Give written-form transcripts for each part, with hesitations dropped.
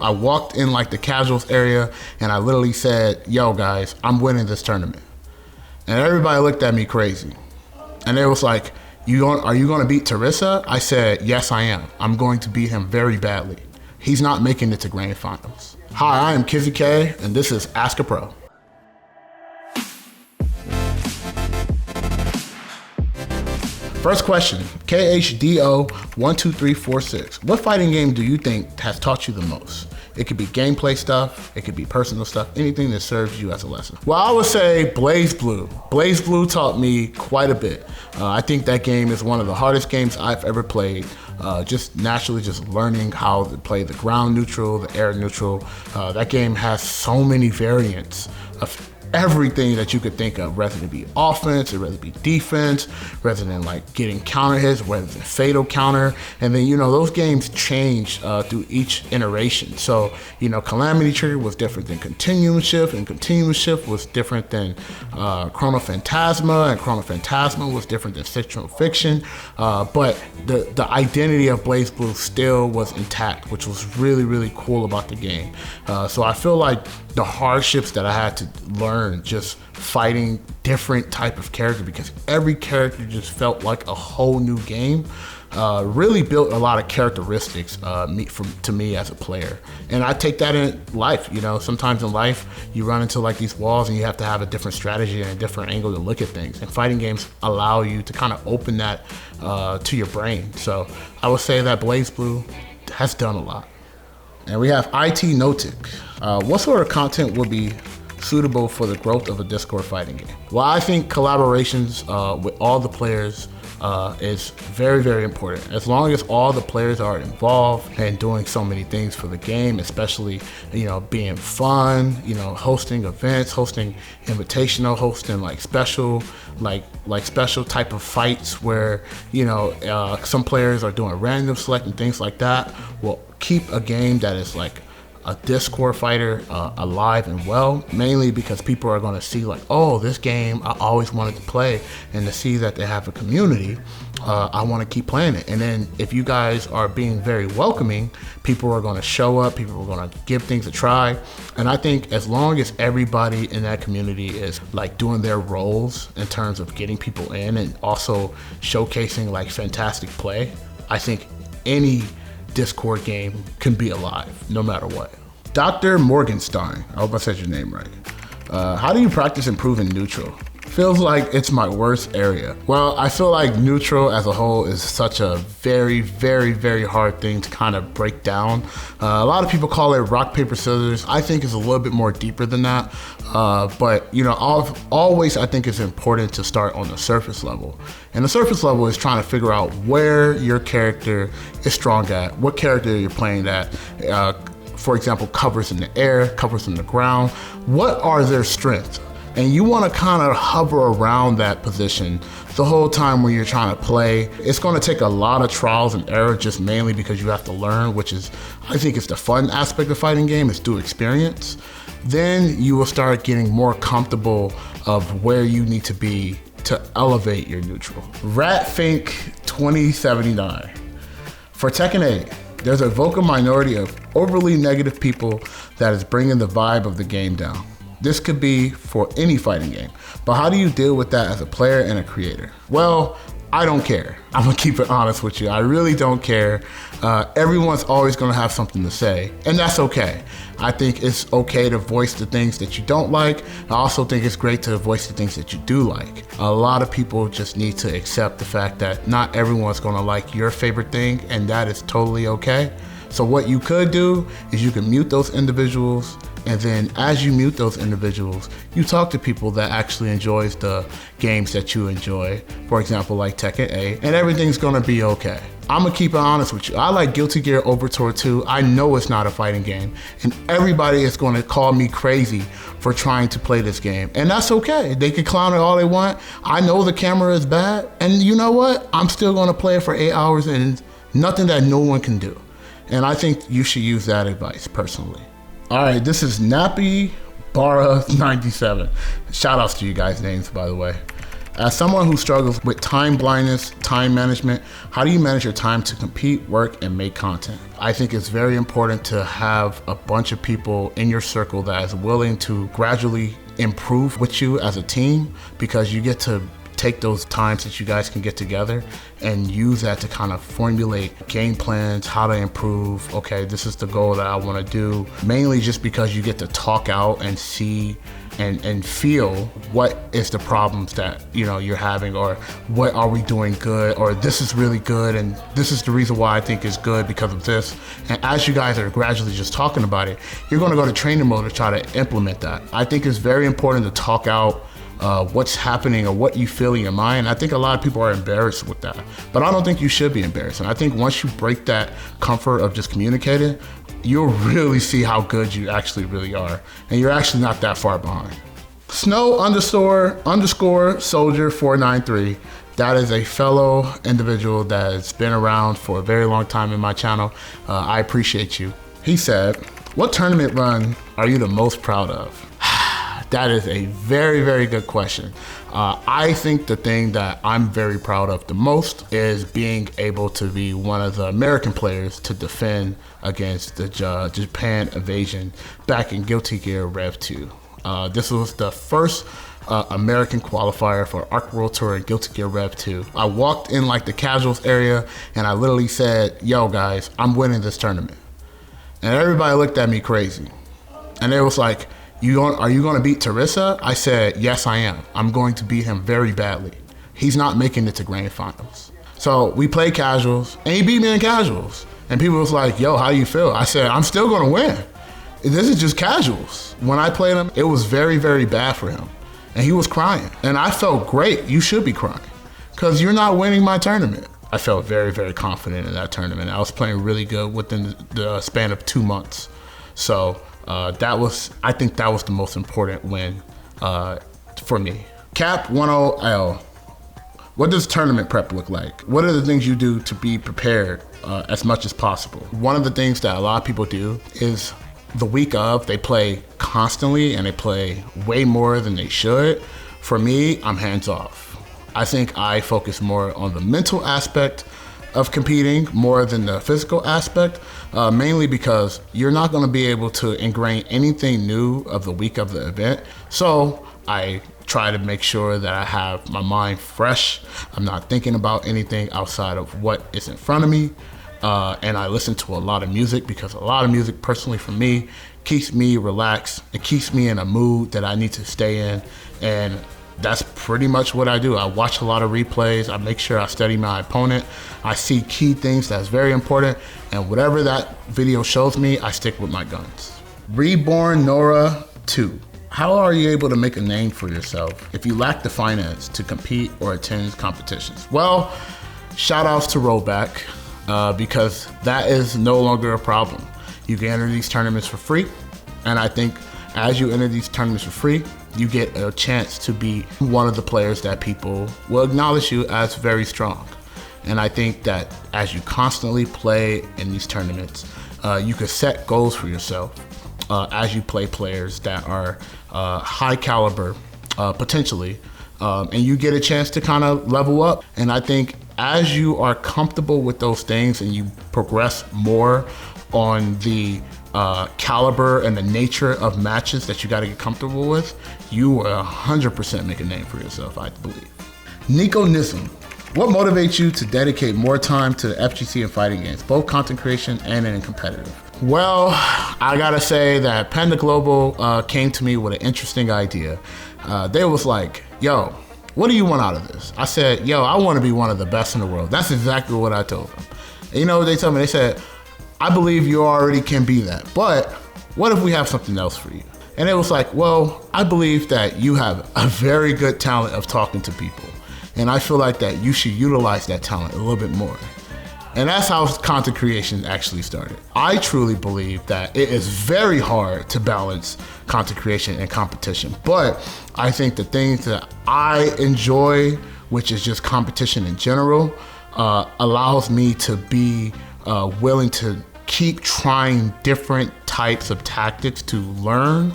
I walked in like the casuals area and I literally said, yo guys, I'm winning this tournament. And everybody looked at me crazy. And they was like, are you gonna beat Teresa? I said, yes, I am. I'm going to beat him very badly. He's not making it to grand finals. Hi, I am Kizzie Kay and this is Ask a Pro. First question, KHDO12346. What fighting game do you think has taught you the most? It could be gameplay stuff, it could be personal stuff, anything that serves you as a lesson. Well, I would say BlazBlue. BlazBlue taught me quite a bit. I think that game is one of the hardest games I've ever played. Just naturally just learning how to play the ground neutral, the air neutral. That game has so many variants of everything that you could think of, whether it be offense or whether it be defense, rather than like getting counter hits, whether it's a fatal counter. And then, those games change through each iteration. So, Calamity Trigger was different than Continuum Shift, and Continuum Shift was different than Chrono Phantasma, and Chrono Phantasma was different than Fictional Fiction. But the identity of BlazBlue still was intact, which was really, really cool about the game. So I feel like the hardships that I had to learn just fighting different type of character, because every character just felt like a whole new game, really built a lot of characteristics to me as a player. And I take that in life. Sometimes in life you run into like these walls and you have to have a different strategy and a different angle to look at things, and fighting games allow you to kind of open that to your brain. So I would say that BlazBlue has done a lot. And we have IT Notic. What sort of content would be suitable for the growth of a Discord fighting game? Well, I think collaborations with all the players is very, very important. As long as all the players are involved and doing so many things for the game, especially, being fun, hosting events, hosting invitational, hosting like special type of fights where, some players are doing random select and things like that, will keep a game that is like a Discord fighter alive and well, mainly because people are going to see like, oh, this game I always wanted to play, and to see that they have a community, I want to keep playing it. And then if you guys are being very welcoming, people are going to show up, people are going to give things a try. And I think as long as everybody in that community is like doing their roles in terms of getting people in and also showcasing like fantastic play, I think any Discord game can be alive no matter what. Dr. Morgenstein, I hope I said your name right. How do you practice improving neutral? Feels like it's my worst area. Well, I feel like neutral as a whole is such a very, very, very hard thing to kind of break down. A lot of people call it rock, paper, scissors. I think it's a little bit more deeper than that. But always I think it's important to start on the surface level. And the surface level is trying to figure out where your character is strong at, what character you're playing at. For example, covers in the air, covers in the ground. What are their strengths? And you want to kind of hover around that position the whole time when you're trying to play. It's going to take a lot of trials and error, just mainly because you have to learn, which is, I think it's the fun aspect of fighting game, is through experience. Then you will start getting more comfortable of where you need to be to elevate your neutral. Ratfink2079. For Tekken 8, there's a vocal minority of overly negative people that is bringing the vibe of the game down. This could be for any fighting game, but how do you deal with that as a player and a creator? Well, I don't care. I'm gonna keep it honest with you. I really don't care. Everyone's always gonna have something to say, and that's okay. I think it's okay to voice the things that you don't like. I also think it's great to voice the things that you do like. A lot of people just need to accept the fact that not everyone's gonna like your favorite thing, and that is totally okay. So what you could do is you can mute those individuals, and then as you mute those individuals, you talk to people that actually enjoys the games that you enjoy, for example, like Tekken 8, and everything's gonna be okay. I'm gonna keep it honest with you. I like Guilty Gear Overture 2. I know it's not a fighting game, and everybody is gonna call me crazy for trying to play this game, and that's okay. They can clown it all they want. I know the camera is bad, and you know what? I'm still gonna play it for 8 hours, and nothing that no one can do. And I think you should use that advice personally. All right, this is Nappy Bara 97. Shout outs to you guys' names, by the way. As someone who struggles with time blindness, time management, how do you manage your time to compete, work, and make content? I think it's very important to have a bunch of people in your circle that is willing to gradually improve with you as a team, because you get to take those times that you guys can get together and use that to kind of formulate game plans, how to improve. Okay, this is the goal that I want to do. Mainly just because you get to talk out and see and feel what is the problems that you're having, or what are we doing good, or this is really good and this is the reason why I think it's good because of this. And as you guys are gradually just talking about it, you're going to go to training mode to try to implement that. I think it's very important to talk out what's happening or what you feel in your mind. I think a lot of people are embarrassed with that, but I don't think you should be embarrassed. And I think once you break that comfort of just communicating, you'll really see how good you actually really are. And you're actually not that far behind. Snow underscore soldier 493. That is a fellow individual that has been around for a very long time in my channel. I appreciate you. He said, what tournament run are you the most proud of? That is a very, very good question. I think the thing that I'm very proud of the most is being able to be one of the American players to defend against the Japan invasion back in Guilty Gear Rev 2. This was the first American qualifier for Arc World Tour and Guilty Gear Rev 2. I walked in like the casuals area and I literally said, yo guys, I'm winning this tournament. And everybody looked at me crazy. And it was like, are you going to beat Teresa? I said, yes, I am. I'm going to beat him very badly. He's not making it to grand finals. So we played casuals, and he beat me in casuals. And people was like, yo, how do you feel? I said, I'm still going to win. This is just casuals. When I played him, it was very, very bad for him. And he was crying. And I felt great. You should be crying, because you're not winning my tournament. I felt very, very confident in that tournament. I was playing really good within the span of 2 months. So I think that was the most important win for me. Cap10L, what does tournament prep look like? What are the things you do to be prepared as much as possible? One of the things that a lot of people do is the week of, they play constantly and they play way more than they should. For me, I'm hands off. I think I focus more on the mental aspect of competing more than the physical aspect, mainly because you're not going to be able to ingrain anything new of the week of the event. So I try to make sure that I have my mind fresh. I'm not thinking about anything outside of what is in front of me. And I listen to a lot of music, because a lot of music, personally for me, keeps me relaxed. It keeps me in a mood that I need to stay in. And that's pretty much what I do. I watch a lot of replays. I make sure I study my opponent. I see key things that's very important. And whatever that video shows me, I stick with my guns. Reborn Nora 2. How are you able to make a name for yourself if you lack the finance to compete or attend competitions? Well, shout outs to Rollback, because that is no longer a problem. You can enter these tournaments for free. And I think as you enter these tournaments for free, you get a chance to be one of the players that people will acknowledge you as very strong. And I think that as you constantly play in these tournaments, you can set goals for yourself as you play players that are high caliber, potentially, and you get a chance to kind of level up. And I think as you are comfortable with those things and you progress more on the caliber and the nature of matches that you got to get comfortable with, you will 100% make a name for yourself, I believe. Nico Nism, what motivates you to dedicate more time to the FGC and fighting games, both content creation and in competitive? Well, I gotta say that Panda Global came to me with an interesting idea. They was like, yo, what do you want out of this? I said, yo, I want to be one of the best in the world. That's exactly what I told them. And you know what they told me? They said, I believe you already can be that, but what if we have something else for you? And it was like, well, I believe that you have a very good talent of talking to people. And I feel like that you should utilize that talent a little bit more. And that's how content creation actually started. I truly believe that it is very hard to balance content creation and competition, but I think the things that I enjoy, which is just competition in general, allows me to be willing to keep trying different types of tactics to learn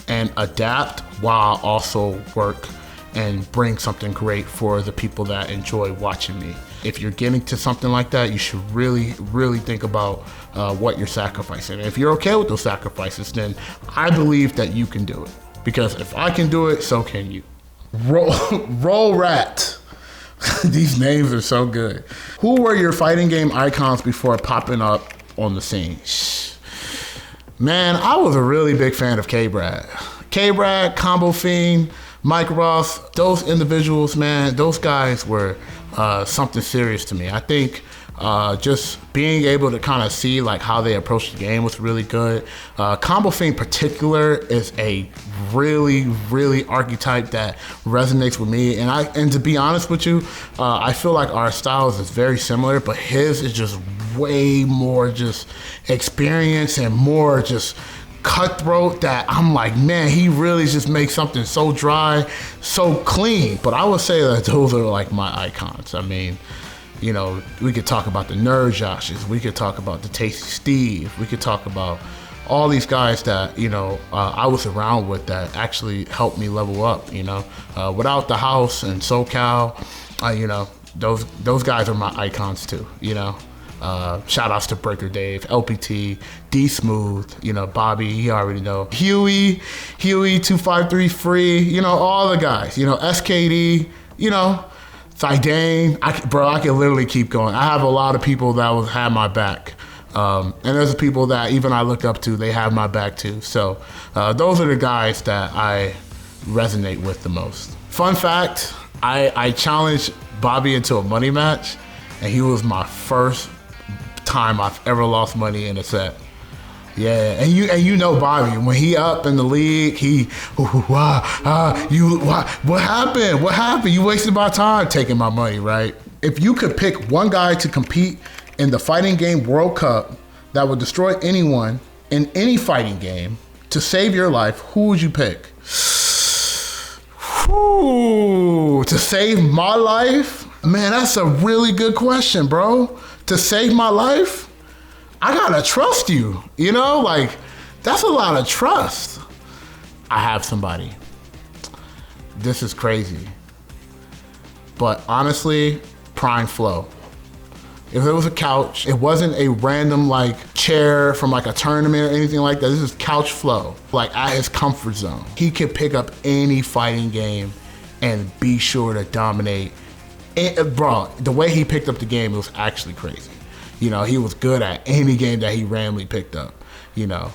and adapt while also work and bring something great for the people that enjoy watching me. If you're getting to something like that, you should really, really think about what you're sacrificing. And if you're okay with those sacrifices, then I believe that you can do it. Because if I can do it, so can you. Roll Rat. These names are so good. Who were your fighting game icons before popping up on the scene? Man, I was a really big fan of K-Brad. K-Brad, Combo Fiend, Mike Ross, those individuals, man, those guys were something serious to me. I think just being able to kind of see like how they approach the game was really good. Combo Fiend in particular is a really, really archetype that resonates with me. And to be honest with you, I feel like our styles is very similar, but his is just way more just experience and more just cutthroat that I'm like, man, he really just makes something so dry, so clean. But I would say that those are like my icons. I mean, you know, we could talk about the Nerd Joshes, we could talk about the Tasty Steve, we could talk about all these guys that, you know, I was around with that actually helped me level up, you know. Without the house and SoCal, you know, those guys are my icons too, you know. Shout outs to Breaker Dave, LPT, D Smooth, you know, Bobby, you already know. Huey 253 Free, you know, all the guys, you know, SKD, you know, Zidane, I can literally keep going. I have a lot of people that have my back. And there's people that even I look up to, they have my back too. So those are the guys that I resonate with the most. Fun fact, I challenged Bobby into a money match, and he was my first time I've ever lost money in a set. Yeah, and you know Bobby, when he up in the league, what happened? What happened? You wasted my time taking my money, right? If you could pick one guy to compete in the Fighting Game World Cup that would destroy anyone in any fighting game to save your life, who would you pick? Whew, to save my life? Man, that's a really good question, bro. To save my life? I gotta trust you, you know? Like, that's a lot of trust. I have somebody. This is crazy. But honestly, Prime Flow. If it was a couch, it wasn't a random like chair from like a tournament or anything like that. This is couch Flow, like at his comfort zone. He could pick up any fighting game and be sure to dominate. And, bro, the way he picked up the game, it was actually crazy. You know, he was good at any game that he randomly picked up. You know,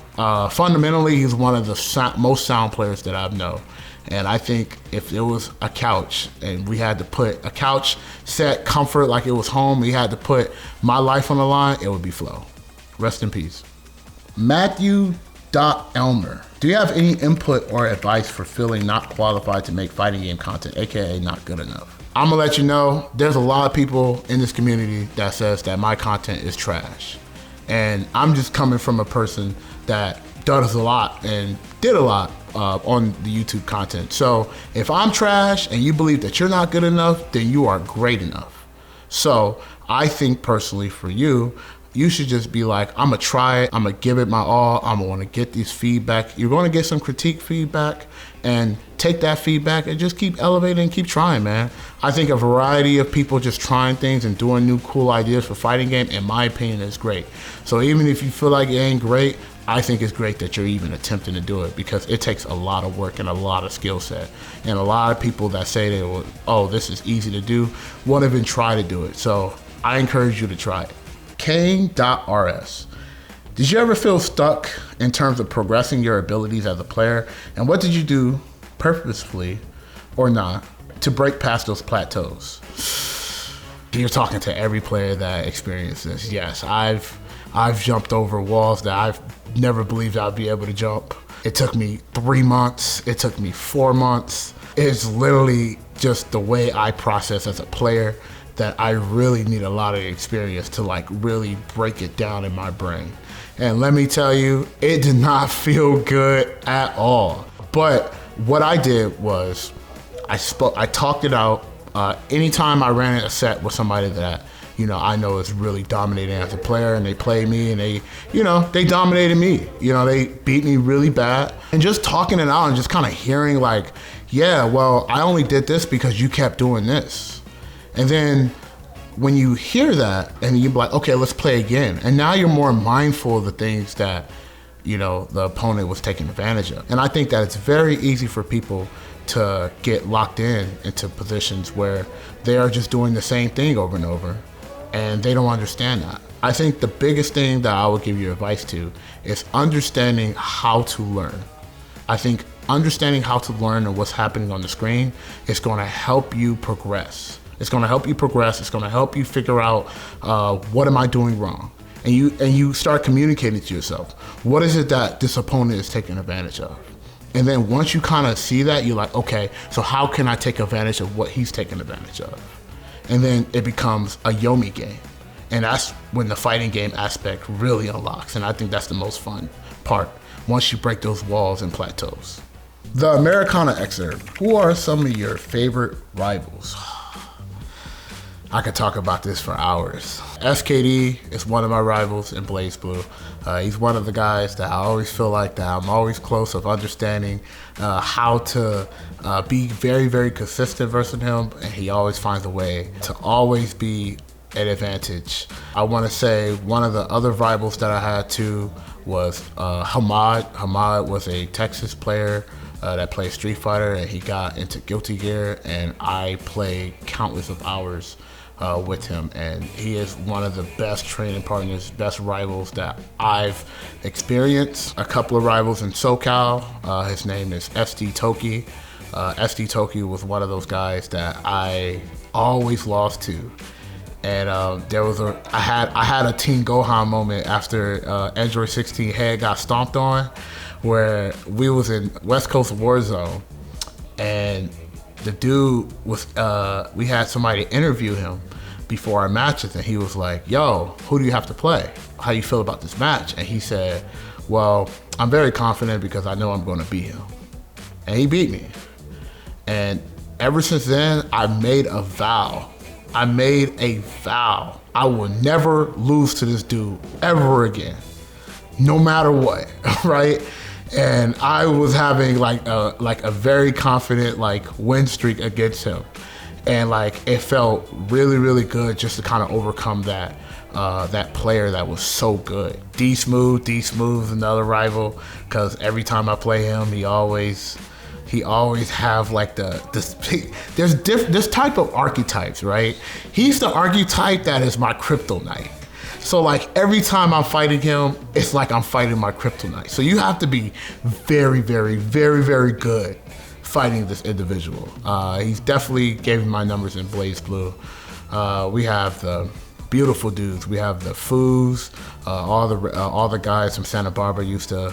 fundamentally, he's one of the most sound players that I know. And I think if it was a couch and we had to put a couch set comfort like it was home, we had to put my life on the line, it would be Flow. Rest in peace. Matthew Elmer. Do you have any input or advice for feeling not qualified to make fighting game content, aka not good enough? I'm gonna let you know, there's a lot of people in this community that says that my content is trash. And I'm just coming from a person that does a lot and did a lot on the YouTube content. So if I'm trash and you believe that you're not good enough, then you are great enough. So I think personally for you, you should just be like, I'm gonna try it, I'm gonna give it my all, I'm gonna wanna get these feedback. You're gonna get some critique feedback and take that feedback and just keep elevating and keep trying, man. I think a variety of people just trying things and doing new cool ideas for fighting game, in my opinion, is great. So even if you feel like it ain't great, I think it's great that you're even attempting to do it, because it takes a lot of work and a lot of skill set. And a lot of people that say they will, oh, this is easy to do, won't even try to do it. So I encourage you to try it. Kane.rs. Did you ever feel stuck in terms of progressing your abilities as a player? And what did you do, purposefully or not, to break past those plateaus? You're talking to every player that experienced this. Yes, I've jumped over walls that I've never believed I'd be able to jump. It took me 3 months. It took me 4 months. It's literally just the way I process as a player that I really need a lot of experience to like really break it down in my brain. And let me tell you, it did not feel good at all. But what I did was I talked it out. Anytime I ran a set with somebody that, you know, I know is really dominating as a player, and they play me and they, you know, they dominated me. You know, they beat me really bad. And just talking it out and just kind of hearing like yeah, well, I only did this because you kept doing this. And then when you hear that and you're like, okay, let's play again. And now you're more mindful of the things that, you know, the opponent was taking advantage of. And I think that it's very easy for people to get locked into positions where they are just doing the same thing over and over, and they don't understand that. I think the biggest thing that I would give you advice to is understanding how to learn. I think understanding how to learn and what's happening on the screen is going to help you progress. It's going to help you progress. It's going to help you figure out what am I doing wrong, and you start communicating to yourself. What is it that this opponent is taking advantage of? And then once you kind of see that, you're like, okay, so how can I take advantage of what he's taking advantage of? And then it becomes a Yomi game, and that's when the fighting game aspect really unlocks. And I think that's the most fun part once you break those walls and plateaus. The Americana excerpt. Who are some of your favorite rivals? I could talk about this for hours. SKD is one of my rivals in BlazBlue. He's one of the guys that I always feel like that I'm always close of understanding how to be very, very consistent versus him, and he always finds a way to always be an advantage. I want to say one of the other rivals that I had too was Hamad. Hamad was a Texas player that played Street Fighter, and he got into Guilty Gear, and I played countless of hours with him, and he is one of the best training partners, best rivals that I've experienced. A couple of rivals in SoCal. His name is SD Toki. SD Toki was one of those guys that I always lost to. And I had a Team Gohan moment after Android 16 head got stomped on, where we was in West Coast Warzone, and the dude was, we had somebody interview him before our matches, and he was like, yo, who do you have to play? How you feel about this match? And he said, well, I'm very confident because I know I'm gonna beat him. And he beat me. And ever since then, I made a vow. I will never lose to this dude ever again, no matter what, right? And I was having like a very confident win streak against him, and it felt really, really good just to kind of overcome that that player that was so good. D Smooth is another rival, because every time I play him, he always have this type of archetypes, right? He's the archetype that is my kryptonite. So every time I'm fighting him, it's like I'm fighting my kryptonite. So you have to be very, very, very, very good fighting this individual. He's definitely gave me my numbers in BlazBlue. We have the beautiful dudes. We have the Fouts. All the guys from Santa Barbara used to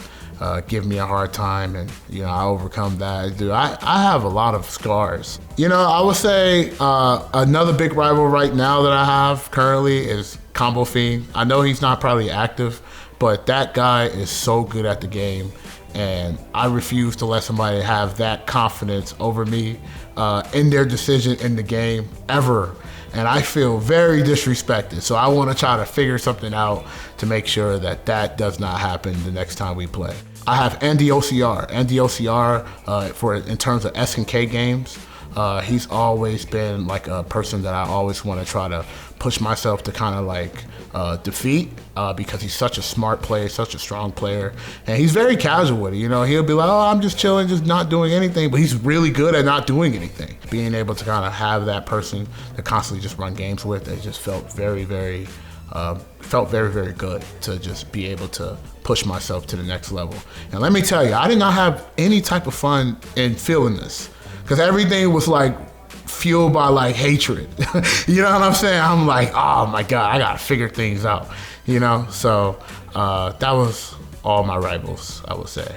give me a hard time, and I overcome that. Dude, I have a lot of scars. I would say another big rival right now that I have currently is Combo Fiend. I know he's not probably active, but that guy is so good at the game, and I refuse to let somebody have that confidence over me in their decision in the game ever. And I feel very disrespected. So I want to try to figure something out to make sure that that does not happen the next time we play. I have Andy OCR. In terms of S&K games, he's always been a person that I always want to try to push myself to kind of defeat, because he's such a smart player, such a strong player, and he's very casual with it. He'll be like, oh, I'm just chilling, just not doing anything, but he's really good at not doing anything. Being able to kind of have that person to constantly just run games with, it just felt very, very good to just be able to push myself to the next level. And let me tell you, I did not have any type of fun in feeling this, because everything was fueled by hatred. You know what I'm saying? I'm like, oh my God, I gotta figure things out. So that was all my rivals, I would say.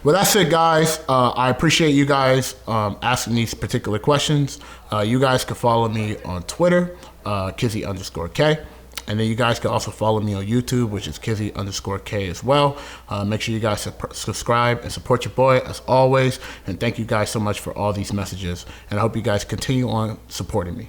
Well, that's it, guys. I appreciate you guys asking these particular questions. You guys can follow me on Twitter, Kizzie_K. And then you guys can also follow me on YouTube, which is Kizzie_K as well. Make sure you guys subscribe and support your boy as always. And thank you guys so much for all these messages. And I hope you guys continue on supporting me.